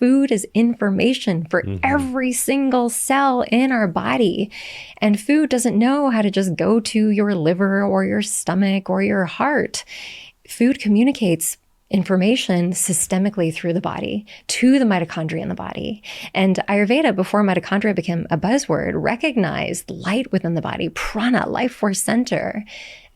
food is information for every single cell in our body. And food doesn't know how to just go to your liver or your stomach or your heart. Food communicates information systemically through the body to the mitochondria in the body. And Ayurveda, before mitochondria became a buzzword, recognized light within the body, prana, life force center,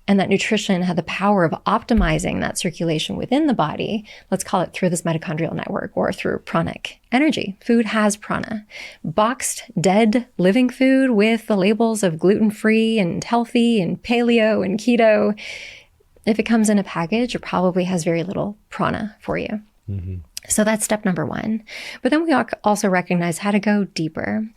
and that nutrition had the power of optimizing that circulation within the body. Let's call it through this mitochondrial network or through pranic energy. Food has prana. Boxed, dead, living food with the labels of gluten-free and healthy and paleo and keto, if it comes in a package, it probably has very little prana for you. So that's step number one. But then we also recognize how to go deeper.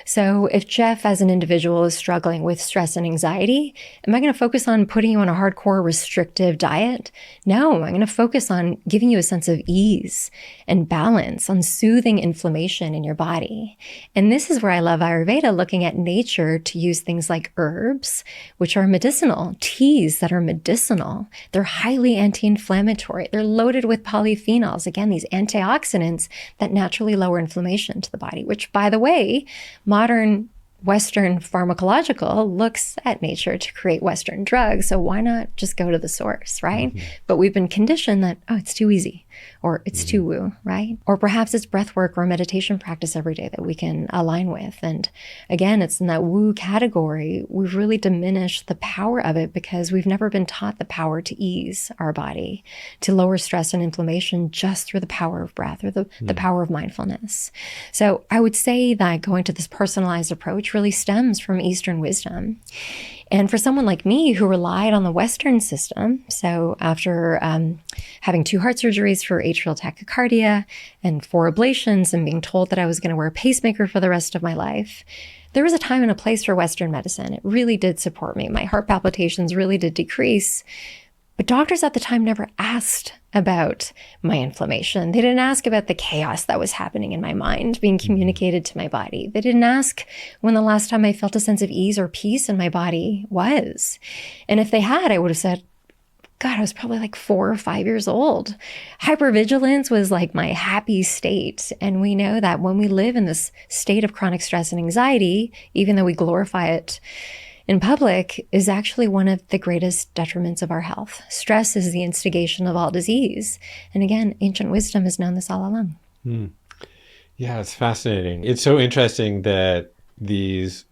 So if Jeff as an individual is struggling with stress and anxiety, am I going to focus on putting you on a hardcore restrictive diet? No, I'm going to focus on giving you a sense of ease and balance, on soothing inflammation in your body. And this is where I love Ayurveda, looking at nature to use things like herbs, which are medicinal, teas that are medicinal. They're highly anti-inflammatory. They're loaded with polyphenols. Again, these antioxidants that naturally lower inflammation to the body, which, by the way, modern Western pharmacological looks at nature to create Western drugs. So why not just go to the source, right? But we've been conditioned that, oh, it's too easy, or it's too woo, right? Or perhaps it's breath work or meditation practice every day that we can align with. And again, it's in that woo category. We've really diminished the power of it because we've never been taught the power to ease our body, to lower stress and inflammation just through the power of breath or the power of mindfulness. So I would say that going to this personalized approach really stems from Eastern wisdom. And for someone like me who relied on the Western system, so after having 2 heart surgeries for atrial tachycardia and 4 ablations and being told that I was going to wear a pacemaker for the rest of my life, there was a time and a place for Western medicine. It really did support me. My heart palpitations really did decrease. But doctors at the time never asked about my inflammation. They didn't ask about the chaos that was happening in my mind being communicated to my body. They didn't ask when the last time I felt a sense of ease or peace in my body was. And if they had, I would have said, God, I was probably like 4 or 5 years old. Hypervigilance was like my happy state. And we know that when we live in this state of chronic stress and anxiety, even though we glorify it in public, is actually one of the greatest detriments of our health. Stress is the instigation of all disease. And again, ancient wisdom has known this all along. Yeah, it's fascinating. It's so interesting that these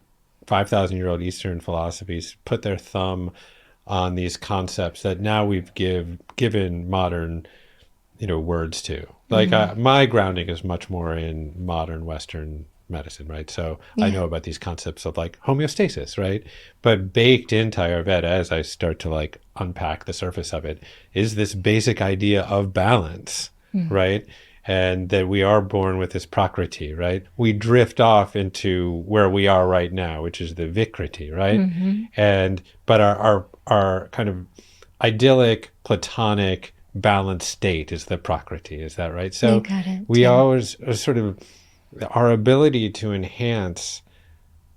5,000-year-old Eastern philosophies put their thumb on these concepts that now we've given modern, words to. Like my grounding is much more in modern Western medicine, right? So I know about these concepts of like homeostasis, right? But baked into Ayurveda, as I start to like unpack the surface of it, is this basic idea of balance, right? And that we are born with this prakriti, right? We drift off into where we are right now, which is the vikriti, right? But our kind of idyllic, platonic, balanced state is the prakriti, is that right? So we always are sort of, our ability to enhance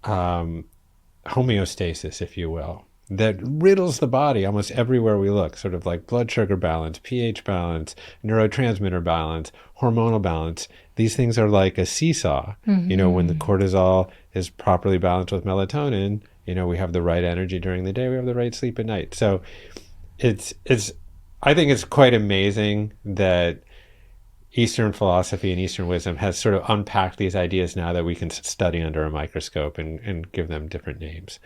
homeostasis, if you will, that riddles the body almost everywhere we look, sort of like blood sugar balance, pH balance, neurotransmitter balance, hormonal balance. These things are like a seesaw. When the cortisol is properly balanced with melatonin, we have the right energy during the day, we have the right sleep at night. So I think it's quite amazing that Eastern philosophy and Eastern wisdom has sort of unpacked these ideas now that we can study under a microscope and give them different names.